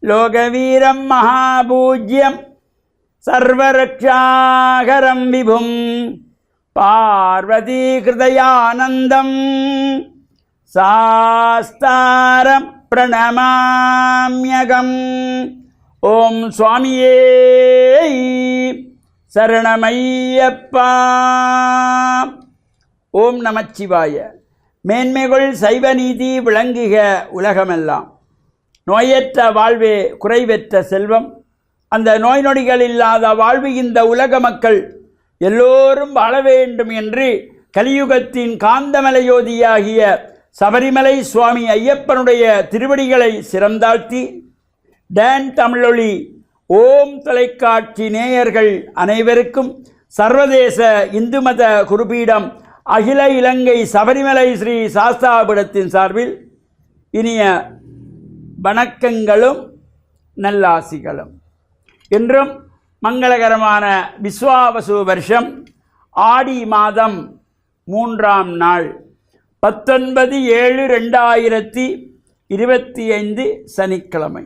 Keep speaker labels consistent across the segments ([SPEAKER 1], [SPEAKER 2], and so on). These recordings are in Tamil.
[SPEAKER 1] லோகவீரம் மகாபூஜ்யம் சர்வரக்ஷாகரம் விபும் பார்வதி ஹிருதயானந்தம் சாஸ்தாரம் பிரணமாம்யகம். ஓம் சுவாமியே சரணமையப்பா. ஓம் நமச்சிவாய. மேன்மைகள் சைவநீதி விளங்குக உலகமெல்லாம். நோயற்ற வாழ்வே குறைவற்ற செல்வம். அந்த நோய் நொடிகள் இல்லாத வாழ்வு இந்த உலக மக்கள் எல்லோரும் வாழ வேண்டும் என்று கலியுகத்தின் காந்தமலையோதியாகிய சபரிமலை சுவாமி ஐயப்பனுடைய திருவடிகளை சிறந்தாழ்த்தி டான் தமிழொலி ஓம் தொலைக்காட்சி நேயர்கள் அனைவருக்கும் சர்வதேச இந்து மத குருபீடம் அகில இலங்கை சபரிமலை ஸ்ரீ சாஸ்தாபீடத்தின் சார்பில் இனிய வணக்கங்களும் நல்லாசிகளும். இன்றும் மங்களகரமான விஸ்வாவசு வருஷம் ஆடி மாதம் 3ஆம் நாள் 19/7/2025 சனிக்கிழமை.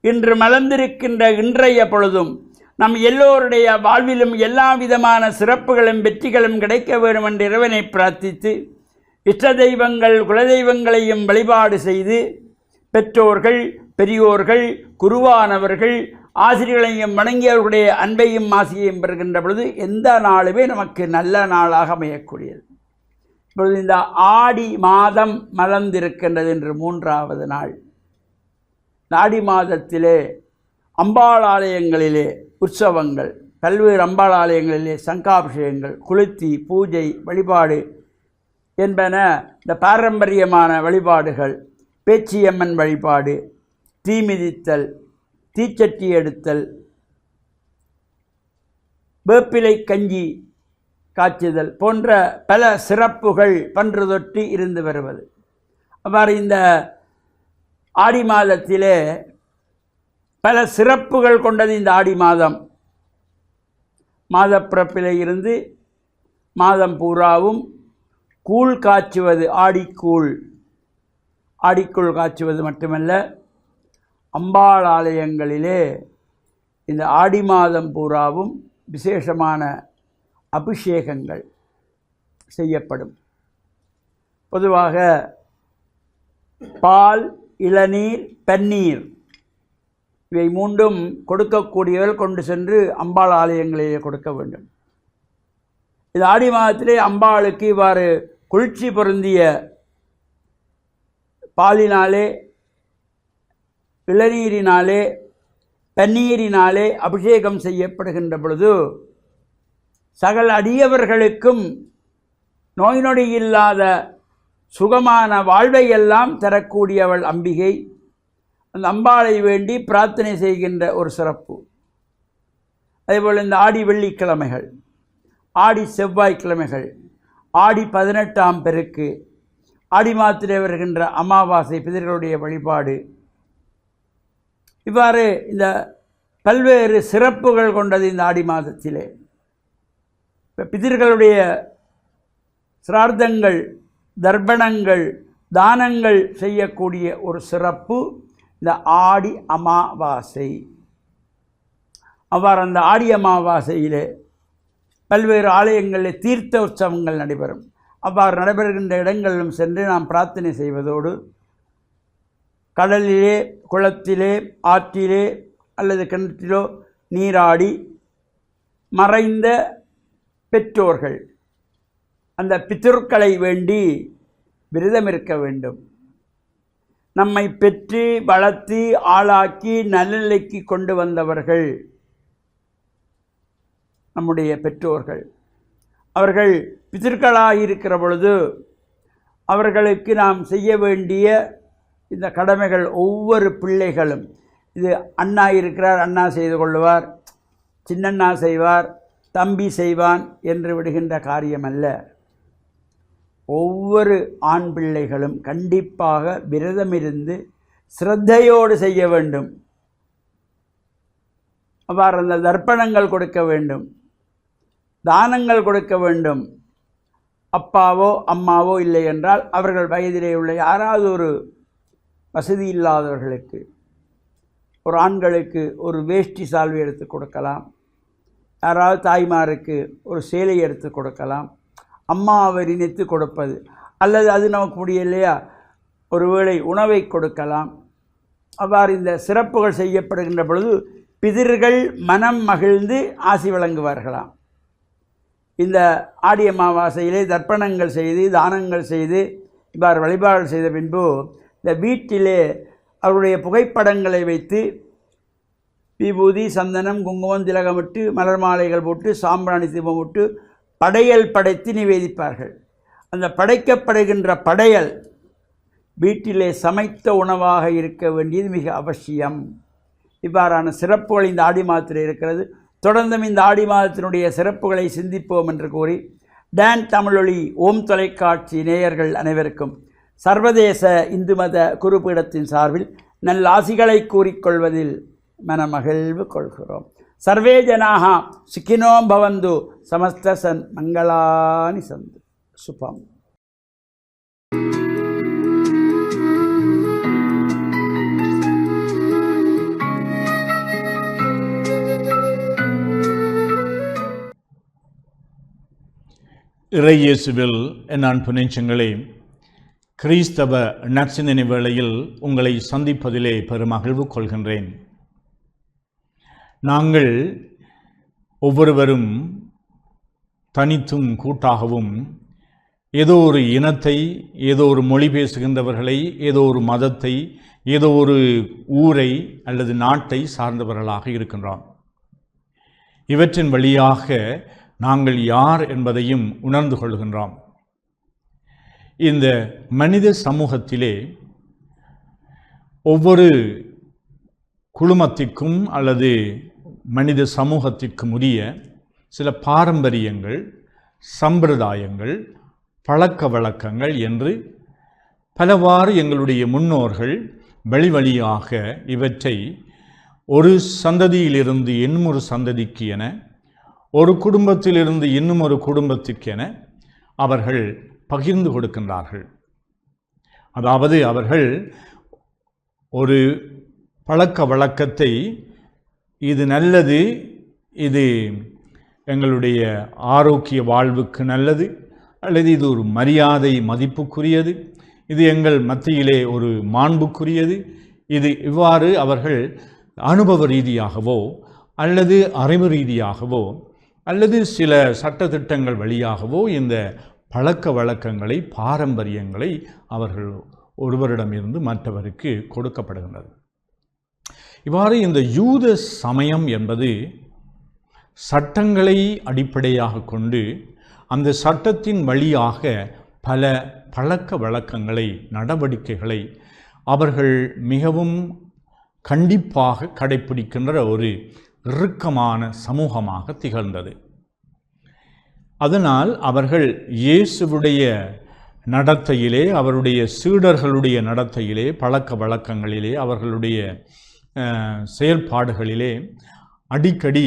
[SPEAKER 1] இன்று மலர்ந்திருக்கின்ற இன்றைய பொழுதும் நம் எல்லோருடைய வாழ்விலும் எல்லா விதமான சிறப்புகளும் வெற்றிகளும் கிடைக்க வேண்டும் என்று இறைவனை பிரார்த்தித்து இஷ்ட தெய்வங்கள் குலதெய்வங்களையும் வழிபாடு செய்து பெற்றோர்கள் பெரியோர்கள் குருவானவர்கள் ஆசிரியர்களையும் வணங்கியவர்களுடைய அன்பையும் ஆசியையும் பெறுகின்ற பொழுது எந்த நாளுமே நமக்கு நல்ல நாளாக அமையக்கூடியது. இப்பொழுது இந்த ஆடி மாதம் மலர்ந்திருக்கின்றது என்று 3வது நாள். ஆடி மாதத்திலே அம்பாள் ஆலயங்களிலே உற்சவங்கள், பல்வேறு அம்பாள் ஆலயங்களிலே சங்காபிஷேகங்கள், குளிர்த்தி பூஜை வழிபாடு என்பன இந்த பாரம்பரியமான வழிபாடுகள். பேச்சியம்மன் வழிபாடு, தீ மிதித்தல், தீச்சட்டி எடுத்தல், வேப்பிலை கஞ்சி காய்ச்சுதல் போன்ற பல சிறப்புகள் பன்று தொட்டி இருந்து வருவது. அவ்வாறு இந்த ஆடி மாதத்திலே பல சிறப்புகள் கொண்டது இந்த ஆடி மாதம். மாதப்பிறப்பிலே இருந்து மாதம் பூராவும் கூழ் காய்ச்சுவது, ஆடிக்கூழ். ஆடிக்கூழ் காய்ச்சுவது மட்டுமல்ல, அம்பாள் ஆலயங்களிலே இந்த ஆடி மாதம் பூராவும் விசேஷமான அபிஷேகங்கள் செய்யப்படும். பொதுவாக பால், இளநீர், பன்னீர் இவை மூன்றும் கொடுக்கக்கூடியவர்கள் கொண்டு சென்று அம்பாள் ஆலயங்களிலே கொடுக்க வேண்டும். இது ஆடி மாதத்திலே அம்பாளுக்கு இவ்வாறு குளிர்ச்சி பொருந்திய பாலினாலே, இளநீரினாலே, பன்னீரினாலே அபிஷேகம் செய்யப்படுகின்ற பொழுது சகல அடியவர்களுக்கும் நோய் நொடி இல்லாத சுகமான வாழ்வையெல்லாம் தரக்கூடியவள் அம்பிகை. அந்த அம்பாளை வேண்டி பிரார்த்தனை செய்கின்ற ஒரு சிறப்பு. அதேபோல் இந்த ஆடி வெள்ளிக்கிழமைகள், ஆடி செவ்வாய்க்கிழமைகள், ஆடி 18ஆம் பெருக்கு, ஆடி மாதத்திலே வருகின்ற அமாவாசை, பிதர்களுடைய வழிபாடு, இவ்வாறு இந்த பல்வேறு சிறப்புகள் கொண்டது இந்த ஆடி மாதத்திலே. இப்போ பிதர்களுடைய சிரார்த்தங்கள், தர்ப்பணங்கள், தானங்கள் செய்யக்கூடிய ஒரு சிறப்பு இந்த ஆடி அமாவாசை. அவ்வாறு அந்த ஆடி அமாவாசையிலே பல்வேறு ஆலயங்களில் தீர்த்த உற்சவங்கள் நடைபெறும். அவ்வாறு நடைபெறுகின்ற இடங்களிலும் சென்று நாம் பிரார்த்தனை செய்வதோடு கடலிலே, குளத்திலே, ஆற்றிலே அல்லது கிணற்றிலோ நீராடி மறைந்த பெற்றோர்கள், அந்த பித்ருக்களை வேண்டி விரதம் இருக்க வேண்டும். நம்மை பெற்று வளர்த்து ஆளாக்கி நல்லநிலைக்கு கொண்டு வந்தவர்கள் நம்முடைய பெற்றோர்கள். அவர்கள் பிதர்களாக இருக்கிற பொழுது அவர்களுக்கு நாம் செய்ய வேண்டிய இந்த கடமைகள் ஒவ்வொரு பிள்ளைகளும், இது அண்ணா இருக்கிறார், அண்ணா செய்து கொள்வார், சின்னண்ணா செய்வார், தம்பி செய்வான் என்று விடுகின்ற காரியமல்ல. ஒவ்வொரு ஆண் பிள்ளைகளும் கண்டிப்பாக விரதமிருந்து சிரத்தையோடு செய்ய வேண்டும். அவ்வாறு அந்த தர்ப்பணங்கள் கொடுக்க வேண்டும், தானங்கள் கொடுக்க வேண்டும். அப்பாவோ அம்மாவோ இல்லை என்றால் அவர்கள் வயதிலே உள்ள யாராவது ஒரு வசதி இல்லாதவர்களுக்கு ஒரு ஆண்களுக்கு ஒரு வேஷ்டி சால்வை எடுத்து கொடுக்கலாம், யாராவது தாய்மாருக்கு ஒரு சேலை எடுத்து கொடுக்கலாம், அம்மாவை நினைத்து கொடுப்பது, அல்லது அது நமக்கு முடியலையா ஒருவேளை உணவை கொடுக்கலாம். அவ்வாறு இந்த சிறப்புகள் செய்யப்படுகின்ற பொழுது பிதிர்கள் மனம் மகிழ்ந்து ஆசி வழங்குவார்களாம். இந்த ஆடி அமாவாசையிலே தர்ப்பணங்கள் செய்து தானங்கள் செய்து இவ்வாறு வழிபாடு செய்த பின்பு இந்த வீட்டிலே அவருடைய புகைப்படங்களை வைத்து விபூதி சந்தனம் குங்குமம் திலகமிட்டு மலர் மாலைகள் போட்டு சாம்பிராணி தீபம் விட்டு படையல் படைத்து நிவேதிப்பார்கள். அந்த படைக்கப்படுகின்ற படையல் வீட்டிலே சமைத்த உணவாக இருக்க வேண்டியது மிக அவசியம். இவ்வாறான சிறப்புகள் இந்த ஆடி மாதத்தில் இருக்கிறது. தொடர்ந்தும் இந்த ஆடி மாதத்தினுடைய சிறப்புகளை சிந்திப்போம் என்று கூறி டான் தமிழொலி ஓம் தொலைக்காட்சி நேயர்கள் அனைவருக்கும் சர்வதேச இந்து மத குருபீடத்தின் சார்பில் நல்லாசிகளை கூறிக்கொள்வதில் மனமகிழ்வு கொள்கிறோம். சர்வே ஜனாக சுகினோ பவந்து சமஸ்த சன் மங்களானி சந்து சுபம்.
[SPEAKER 2] இறையேசுவில் என் அன்பு நெஞ்சங்களே, கிறிஸ்தவ நற்சிந்தனை வேளையில் உங்களை சந்திப்பதிலே பெருமகிழ்வு கொள்கின்றேன். நாங்கள் ஒவ்வொருவரும் தனித்தும் கூட்டாகவும் ஏதோ ஒரு இனத்தை, ஏதோ ஒரு மொழி பேசுகின்றவர்களை, ஏதோ ஒரு மதத்தை, ஏதோ ஒரு ஊரை அல்லது நாட்டை சார்ந்தவர்களாக இருக்கின்றோம். இவற்றின் வழியாக நாங்கள் யார் என்பதையும் உணர்ந்து கொள்கின்றோம். இந்த மனித சமூகத்திலே ஒவ்வொரு குழுமத்திற்கும் அல்லது மனித சமூகத்திற்கும் உரிய சில பாரம்பரியங்கள், சம்பிரதாயங்கள், பழக்க வழக்கங்கள் என்று பலவாறு எங்களுடைய முன்னோர்கள் வழி வழியாக இவற்றை ஒரு சந்ததியிலிருந்து இன்னும் சந்ததிக்கு என, ஒரு குடும்பத்திலிருந்து இன்னும் ஒரு குடும்பத்திற்கென அவர்கள் பகிர்ந்து கொடுக்கின்றார்கள். அதாவது அவர்கள் ஒரு பழக்க வழக்கத்தை, இது நல்லது, இது எங்களுடைய ஆரோக்கிய வாழ்வுக்கு நல்லது, அல்லது இது ஒரு மரியாதை மதிப்புக்குரியது, இது எங்கள் மத்தியிலே ஒரு மாண்புக்குரியது, இது இவ்வாறு அவர்கள் அனுபவ ரீதியாகவோ அல்லது அறிவு ரீதியாகவோ அல்லது சில சட்டத்திட்டங்கள் வழியாகவோ இந்த பழக்க வழக்கங்களை, பாரம்பரியங்களை அவர்கள் ஒருவரிடமிருந்து மற்றவருக்கு கொடுக்கப்படுகின்றது. இவ்வாறு இந்த யூத சமயம் என்பது சட்டங்களை அடிப்படையாக கொண்டு அந்த சட்டத்தின் வழியாக பல பழக்க வழக்கங்களை, நடவடிக்கைகளை அவர்கள் மிகவும் கண்டிப்பாக கடைப்பிடிக்கின்ற ஒரு இறுக்கமான சமூகமாக திகழ்ந்தது. அதனால் அவர்கள் இயேசுவுடைய நடத்தையிலே, அவருடைய சீடர்களுடைய நடத்தையிலே, பழக்க வழக்கங்களிலே, அவர்களுடைய செயல்பாடுகளிலே அடிக்கடி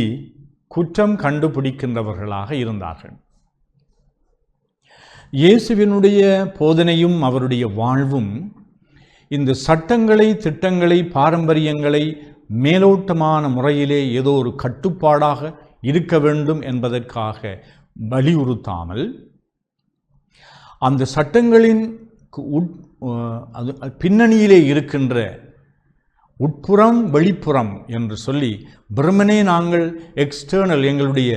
[SPEAKER 2] குற்றம் கண்டுபிடிக்கின்றவர்களாக இருந்தார்கள். இயேசுவினுடைய போதனையும் அவருடைய வாழ்வும் இந்த சட்டங்களை, திட்டங்களை, பாரம்பரியங்களை மேலோட்டமான முறையிலே ஏதோ ஒரு கட்டுப்பாடாக இருக்க வேண்டும் என்பதற்காக வலியுறுத்தாமல், அந்த சட்டங்களின் பின்னணியிலே இருக்கின்ற உட்புறம் வெளிப்புறம் என்று சொல்லி பிரமனே நாங்கள் எக்ஸ்டர்னல், எங்களுடைய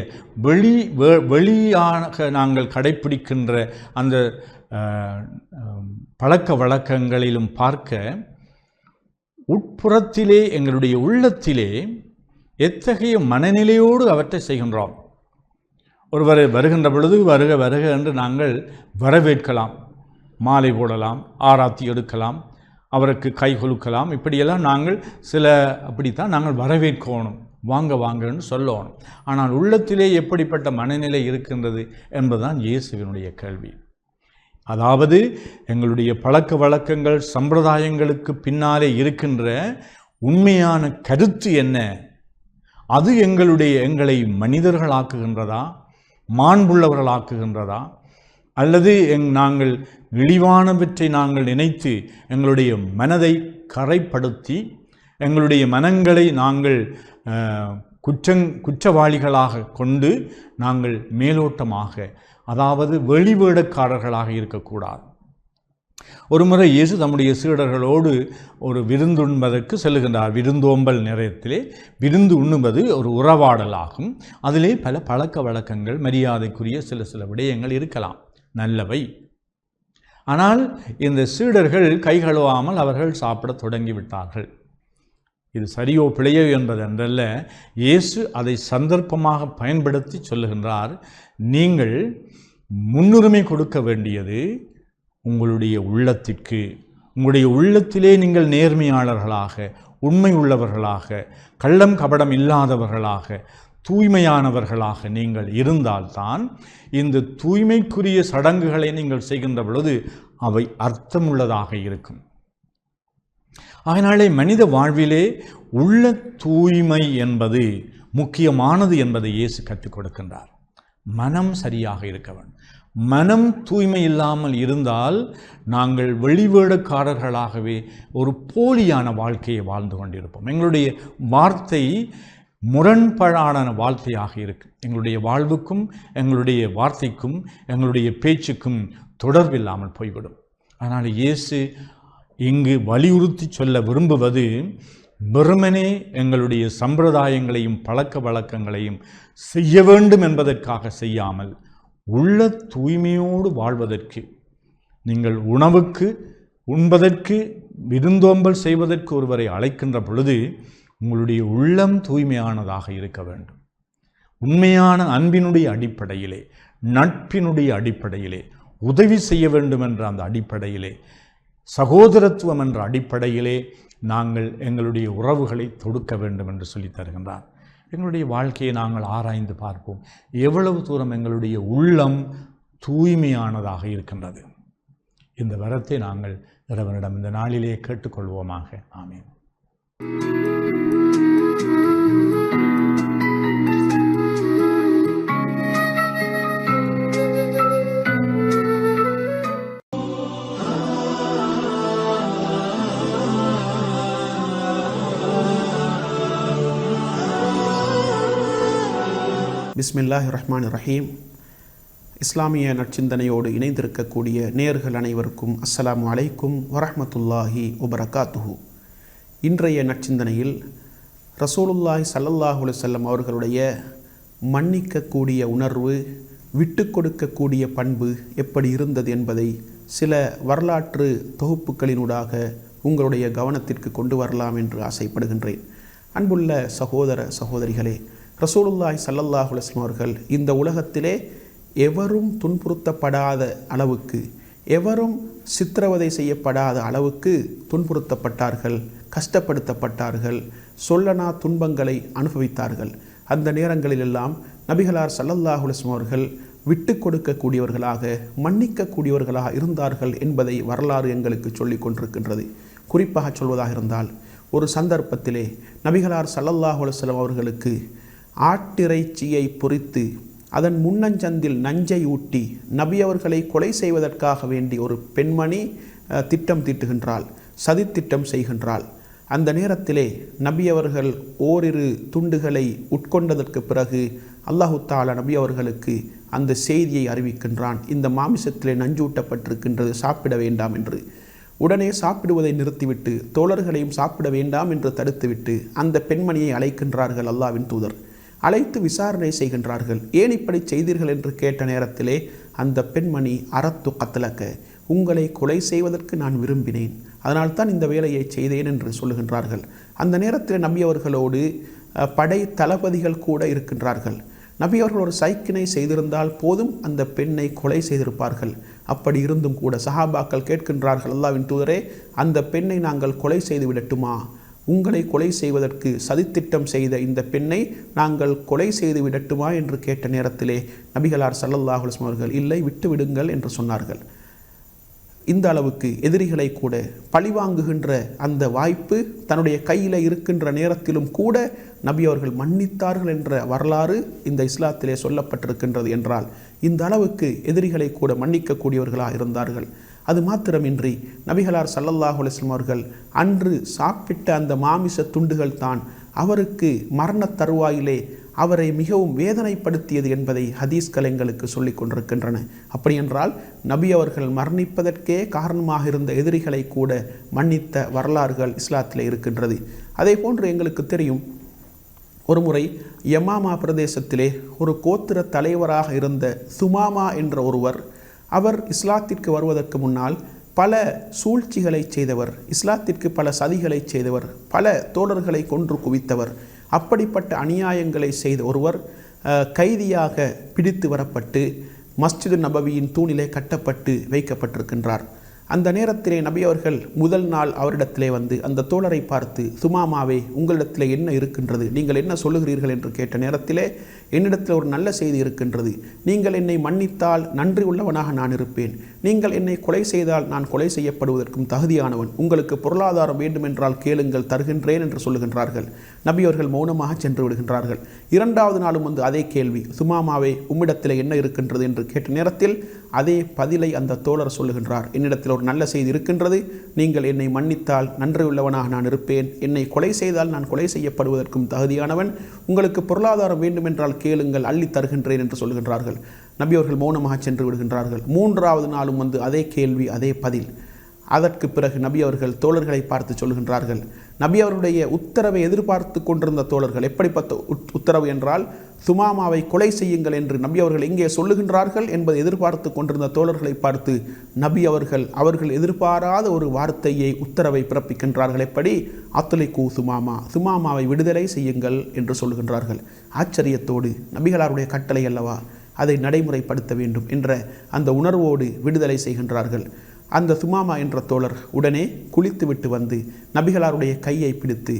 [SPEAKER 2] வெளியாக நாங்கள் கடைப்பிடிக்கின்ற அந்த பழக்க வழக்கங்களிலும் பார்க்க, உட்புறத்திலே எங்களுடைய உள்ளத்திலே எத்தகைய மனநிலையோடு அவற்றை செய்கின்றோம். ஒருவர் வருகின்ற பொழுது வருக வருக என்று நாங்கள் வரவேற்கலாம், மாலை போடலாம், ஆராத்தி எடுக்கலாம், அவருக்கு கை கொலுக்கலாம், இப்படியெல்லாம் நாங்கள் அப்படித்தான் நாங்கள் வரவேற்கணும், வாங்க வாங்கன்னு சொல்லணும். ஆனால் உள்ளத்திலே எப்படிப்பட்ட மனநிலை இருக்கின்றது என்பதுதான் இயேசுவினுடைய கேள்வி. அதாவது எங்களுடைய பழக்க வழக்கங்கள், சம்பிரதாயங்களுக்கு பின்னாலே இருக்கின்ற உண்மையான கருத்து என்ன? அது எங்களை மனிதர்களாக்குகின்றதா, மாண்புள்ளவர்களாக்குகின்றதா, அல்லது நாங்கள் இழிவானவற்றை நாங்கள் நினைத்து எங்களுடைய மனதை கரைப்படுத்தி எங்களுடைய மனங்களை நாங்கள் குற்றவாளிகளாக கொண்டு நாங்கள் மேலோட்டமாக, அதாவது வெளிவேடக்காரர்களாக இருக்கக்கூடாது. ஒருமுறை இயேசு தம்முடைய சீடர்களோடு ஒரு விருந்துண்பதற்கு செல்லுகின்றார். விருந்தோம்பல் நேரத்திலே விருந்து உண்ணுவது ஒரு உறவாடலாகும். அதிலே பல பழக்க வழக்கங்கள், மரியாதைக்குரிய சில விடயங்கள் இருக்கலாம், நல்லவை. ஆனால் இந்த சீடர்கள் கை கழுவாமல் அவர்கள் சாப்பிட தொடங்கிவிட்டார்கள். இது சரியோ பிழையோ என்பதென்றல்ல, இயேசு அதை சந்தர்ப்பமாக பயன்படுத்தி சொல்லுகின்றார். நீங்கள் முன்னுரிமை கொடுக்க வேண்டியது உங்களுடைய உள்ளத்திற்கு. உங்களுடைய உள்ளத்திலே நீங்கள் நேர்மையாளர்களாக, உண்மை உள்ளவர்களாக, கள்ளம் கபடம் இல்லாதவர்களாக, தூய்மையானவர்களாக நீங்கள் இருந்தால்தான் இந்த தூய்மைக்குரிய சடங்குகளை நீங்கள் செய்கின்ற பொழுது அவை அர்த்தமுள்ளதாக இருக்கும். அதனாலே மனித வாழ்விலே உள்ள தூய்மை என்பது முக்கியமானது என்பதை இயேசு கற்றுக் கொடுக்கின்றார். மனம் சரியாக இருக்க வேண்டும். மனம் தூய்மை இல்லாமல் இருந்தால் நாங்கள் வெளிவேடக்காரர்களாகவே ஒரு போலியான வாழ்க்கையை வாழ்ந்து கொண்டிருப்போம். எங்களுடைய வார்த்தை முரண்பாடான வார்த்தையாக இருக்கும். எங்களுடைய வாழ்வுக்கும் எங்களுடைய வார்த்தைக்கும் எங்களுடைய பேச்சுக்கும் தொடர்பில்லாமல் போய்விடும். அதனால் இயேசு இங்கு வலியுறுத்தி சொல்ல விரும்புவது, வெறுமனே எங்களுடைய சம்பிரதாயங்களையும் பழக்க வழக்கங்களையும் செய்ய வேண்டும் என்பதற்காக செய்யாமல், உள்ள தூய்மையோடு வாழ்வதற்கு, நீங்கள் உணவுக்கு உண்பதற்கு விருந்தோம்பல் செய்வதற்கு ஒருவரை அழைக்கின்ற பொழுது உங்களுடைய உள்ளம் தூய்மையானதாக இருக்க வேண்டும். உண்மையான அன்பினுடைய அடிப்படையிலே, நட்பினுடைய அடிப்படையிலே, உதவி செய்ய வேண்டும் என்ற அந்த அடிப்படையிலே, சகோதரத்துவம் என்ற அடிப்படையிலே நாங்கள் எங்களுடைய உறவுகளை தொடுக்க வேண்டும் என்று சொல்லித் தருகின்றார். எங்களுடைய வாழ்க்கையை நாங்கள் ஆராய்ந்து பார்ப்போம். எவ்வளவு தூரம் எங்களுடைய உள்ளம் தூய்மையானதாக இருக்கின்றது. இந்த வரத்தை நாங்கள் இறைவனிடம் இந்த நாளிலே கேட்டுக்கொள்வோமாக. ஆமென்.
[SPEAKER 3] பிஸ்மில்லாஹிர் ரஹ்மானிர் ரஹீம். இஸ்லாமிய நற்சிந்தனையோடு இணைந்திருக்கக்கூடிய நேயர்கள் அனைவருக்கும் அஸ்ஸலாமு அலைக்கும் வரஹ்மத்துல்லாஹி வபரகாத்துஹு. இன்றைய நற்சிந்தனையில் ரசூலுல்லாஹி ஸல்லல்லாஹு அலைஹி வஸல்லம் அவர்களுடைய மன்னிக்கக்கூடிய உணர்வு, விட்டு கொடுக்கக்கூடிய பண்பு எப்படி இருந்தது என்பதை சில வரலாற்று தொகுப்புகளினூடாக உங்களுடைய கவனத்திற்கு கொண்டு வரலாம் என்று ஆசைப்படுகின்றேன். அன்புள்ள சகோதர சகோதரிகளே, ரசூலுல்லாஹி ஸல்லல்லாஹு அலைஹி வஸல்லம் அவர்கள் இந்த உலகத்திலே எவரும் துன்புறுத்தப்படாத அளவுக்கு, எவரும் சித்திரவதை செய்யப்படாத அளவுக்கு துன்புறுத்தப்பட்டார்கள், கஷ்டப்படுத்தப்பட்டார்கள், சொல்லனா துன்பங்களை அனுபவித்தார்கள். அந்த நேரங்களிலெல்லாம் நபிகளார் ஸல்லல்லாஹு அலைஹி வஸல்லம் அவர்கள் விட்டு கொடுக்கக்கூடியவர்களாக, மன்னிக்கக்கூடியவர்களாக இருந்தார்கள் என்பதை வரலாறு எங்களுக்கு சொல்லிக் கொண்டிருக்கின்றது. குறிப்பாக சொல்வதாக இருந்தால், ஒரு சந்தர்ப்பத்திலே நபிகளார் ஸல்லல்லாஹு அலைஹி வஸல்லம் அவர்களுக்கு ஆட்டிறைச்சியை பொரித்து அதன் முன்னஞ்சந்தில் நஞ்சை ஊட்டி நபி அவர்களை கொலை செய்வதற்காக வேண்டி ஒரு பெண்மணி திட்டம் தீட்டுகின்றாள், சதித்திட்டம் செய்கின்றாள். அந்த நேரத்திலே நபி அவர்கள் ஓரிரு துண்டுகளை உட்கொண்டதற்கு பிறகு அல்லாஹு தஆலா நபி அவர்களுக்கு அந்த செய்தியை அறிவிக்கின்றான், இந்த மாமிசத்திலே நஞ்சூட்டப்பட்டிருக்கின்றது, சாப்பிட வேண்டாம் என்று. உடனே சாப்பிடுவதை நிறுத்திவிட்டு தோழர்களையும் சாப்பிட வேண்டாம் என்று தடுத்துவிட்டு அந்த பெண்மணியை அழைக்கின்றார்கள் அல்லாஹ்வின் தூதர். அழைத்து விசாரணை செய்கின்றார்கள். ஏன் இப்படி செய்தீர்கள் என்று கேட்ட நேரத்திலே அந்த பெண்மணி, அரத்து கத்தலக்க, உங்களை கொலை செய்வதற்கு நான் விரும்பினேன், அதனால்தான் இந்த வேலையை செய்தேன் என்று சொல்லுகின்றார்கள். அந்த நேரத்தில் நபி அவர்களோடு படை தளபதிகள் கூட இருக்கின்றார்கள். நபி அவர்கள் ஒரு சைக்கினை செய்திருந்தால் போதும் அந்த பெண்ணை கொலை செய்திருப்பார்கள். அப்படி இருந்தும் கூட சஹாபாக்கள் கேட்கின்றார்கள், அல்லாஹ்வின் தூதரே, அந்த பெண்ணை நாங்கள் கொலை செய்து விடட்டுமா? உங்களை கொலை செய்வதற்கு சதித்திட்டம் செய்த இந்த பெண்ணை நாங்கள் கொலை செய்து விடட்டுமா என்று கேட்ட நேரத்திலே நபிகளார் ஸல்லல்லாஹு அலைஹி வஸல்லம் அவர்கள், இல்லை, விட்டு விடுங்கள் என்று சொன்னார்கள். இந்த அளவுக்கு எதிரிகளை கூட பழிவாங்குகின்ற அந்த வாய்ப்பு தன்னுடைய கையில் இருக்கின்ற நேரத்திலும் கூட நபி அவர்கள் மன்னித்தார்கள் என்ற வரலாறு இந்த இஸ்லாத்திலே சொல்லப்பட்டிருக்கின்றது. என்றால் இந்த அளவுக்கு எதிரிகளை கூட மன்னிக்கக்கூடியவர்களாக இருந்தார்கள். அது மாத்திரமின்றி நபிகளார் ஸல்லல்லாஹு அலைஹி வஸல்லம் அவர்கள் அன்று சாப்பிட்ட அந்த மாமிச துண்டுகள் தான் அவருக்கு மரண தருவாயிலே அவரை மிகவும் வேதனைப்படுத்தியது என்பதை ஹதீஸ்கள் எங்களுக்கு சொல்லிக் கொண்டிருக்கின்றன. அப்படியென்றால் நபி அவர்கள் மரணிப்பதற்கே காரணமாக இருந்த எதிரிகளை கூட மன்னித்த வரலாறுகள் இஸ்லாத்திலே இருக்கின்றது. அதே போன்று எங்களுக்கு தெரியும், ஒரு முறை யமாமா பிரதேசத்திலே ஒரு கோத்திர தலைவராக இருந்த சுமாமா என்ற ஒருவர், அவர் இஸ்லாத்திற்கு வருவதற்கு முன்னால் பல சூழ்ச்சிகளை செய்தவர், இஸ்லாத்திற்கு பல சதிகளை செய்தவர், பல தோழர்களை கொன்று குவித்தவர். அப்படிப்பட்ட அநியாயங்களை செய்த ஒருவர் கைதியாக பிடித்து வரப்பட்டு மஸ்ஜிது நபவியின் தூணிலே கட்டப்பட்டு வைக்கப்பட்டிருக்கின்றார். அந்த நேரத்திலே நபி அவர்கள் முதல் நாள் அவரிடத்திலே வந்து அந்த தோழரை பார்த்து, சுமாமாவே, உங்களிடத்திலே என்ன இருக்கின்றது, நீங்கள் என்ன சொல்லுகிறீர்கள் என்று கேட்ட நேரத்திலே, என்னிடத்தில் ஒரு நல்ல செய்தி இருக்கின்றது. நீங்கள் என்னை மன்னித்தால் நன்றி உள்ளவனாக நான் இருப்பேன். நீங்கள் என்னை கொலை செய்தால் நான் கொலை செய்யப்படுவதற்கும் தகுதியானவன். உங்களுக்கு பொருளாதாரம் வேண்டுமென்றால் கேளுங்கள், தருகின்றேன் என்று சொல்லுகின்றார்கள். நபி அவர்கள் மௌனமாக சென்று விடுகின்றார்கள். இரண்டாவது நாளும் வந்து அதே கேள்வி, சுமாமாவே, உம்மிடத்தில் என்ன இருக்கின்றது என்று கேட்ட நேரத்தில் அதே பதிலை அந்த தோழர் சொல்லுகின்றார். என்னிடத்தில் ஒரு நல்ல செய்தி இருக்கின்றது. நீங்கள் என்னை மன்னித்தால் நன்றியுள்ளவனாக நான் இருப்பேன். என்னை கொலை செய்தால் நான் கொலை செய்யப்படுவதற்கும் தகுதியானவன். உங்களுக்கு பொருளாதாரம் வேண்டுமென்றால் கேளுங்கள், அள்ளி தருகின்றேன் என்று சொல்லுகின்றார்கள். நபி அவர்கள் மௌனமாக சென்று விடுகின்றார்கள். மூன்றாவது நாளும் வந்து அதே கேள்வி, அதே பதில். அதற்கு பிறகு நபி அவர்கள் தோழர்களை பார்த்து சொல்லுகின்றார்கள். நபி அவருடைய உத்தரவை எதிர்பார்த்து கொண்டிருந்த தோழர்கள், எப்படிப்பட்ட உத்தரவு என்றால், சுமாமாவை கொலை செய்யுங்கள் என்று நபி அவர்கள் எங்கே சொல்லுகின்றார்கள் என்பதை எதிர்பார்த்து கொண்டிருந்த தோழர்களை பார்த்து நபி அவர்கள் எதிர்பாராத ஒரு வார்த்தையை, உத்தரவை பிறப்பிக்கின்றார்கள். எப்படி? அத்துலைக்கு சுமாமா, சுமாமாவை விடுதலை செய்யுங்கள் என்று சொல்லுகின்றார்கள். ஆச்சரியத்தோடு, நபிகளாருடைய கட்டளை அல்லவா, அதை நடைமுறைப்படுத்த வேண்டும் என்ற அந்த உணர்வோடு விடுதலை செய்கின்றார்கள். அந்த சுமாமா என்ற தோழர் உடனே குளித்துவிட்டு வந்து நபிகளாருடைய கையை பிடித்து,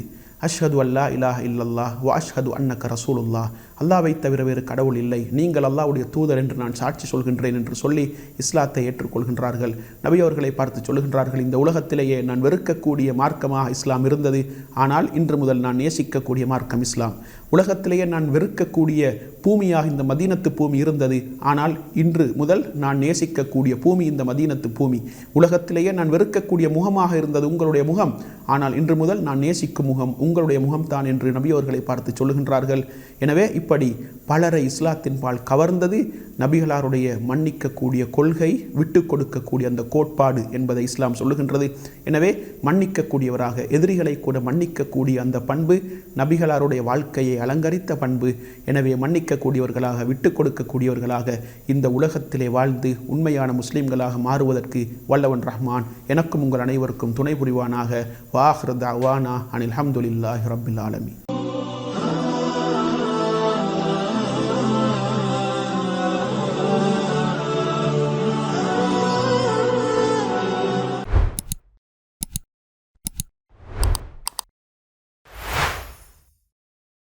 [SPEAKER 3] அஷ்ஹது அல்லா இலாஹ இல்லல்லாஹ் வ அஷ்ஹது அன்னக ரசூலுல்லாஹ், அல்லாவை தவிர வேறு கடவுள் இல்லை, நீங்கள் அல்லாஹ்வுடைய தூதர் என்று நான் சாட்சி சொல்கின்றேன் என்று சொல்லி இஸ்லாத்தை ஏற்றுக்கொள்கின்றார்கள். நபி அவர்களை பார்த்து சொல்கின்றார்கள், இந்த உலகத்திலேயே நான் வெறுக்கக்கூடிய மார்க்கமாக இஸ்லாம் இருந்தது, ஆனால் இன்று முதல் நான் நேசிக்கக்கூடிய மார்க்கம் இஸ்லாம். உலகத்திலேயே நான் வெறுக்கக்கூடிய பூமியாக இந்த மதீனத்து பூமி இருந்தது, ஆனால் இன்று முதல் நான் நேசிக்கக்கூடிய பூமி இந்த மதீனத்து பூமி. உலகத்திலேயே நான் வெறுக்கக்கூடிய முகமாக இருந்தது உங்களுடைய முகம், ஆனால் இன்று முதல் நான் நேசிக்கும் முகம் உங்களுடைய முகம்தான் என்று நபி அவர்களை பார்த்து சொல்லுகின்றார்கள். எனவே இப்படி பலரை இஸ்லாத்தின் பால் கவர்ந்தது நபிகளாருடைய மன்னிக்கக்கூடிய கொள்கை, விட்டு கொடுக்கக்கூடிய அந்த கோட்பாடு என்பதை இஸ்லாம் சொல்லுகின்றது. எனவே மன்னிக்கக்கூடியவராக, எதிரிகளை கூட மன்னிக்கக்கூடிய அந்த பண்பு நபிகளாருடைய வாழ்க்கையை அலங்கரித்த பண்பு. எனவே மன்னிக்கக்கூடியவர்களாக, விட்டு கொடுக்கக்கூடியவர்களாக இந்த உலகத்திலே வாழ்ந்து உண்மையான முஸ்லிம்களாக மாறுவதற்கு வல்லவன் ரஹ்மான் எனக்கும் உங்கள் அனைவருக்கும் துணை புரிவானாக. வாஹிரு தஅவானா அனில் ஹம்துலில்லாஹி ரப்பில் ஆலமீன்.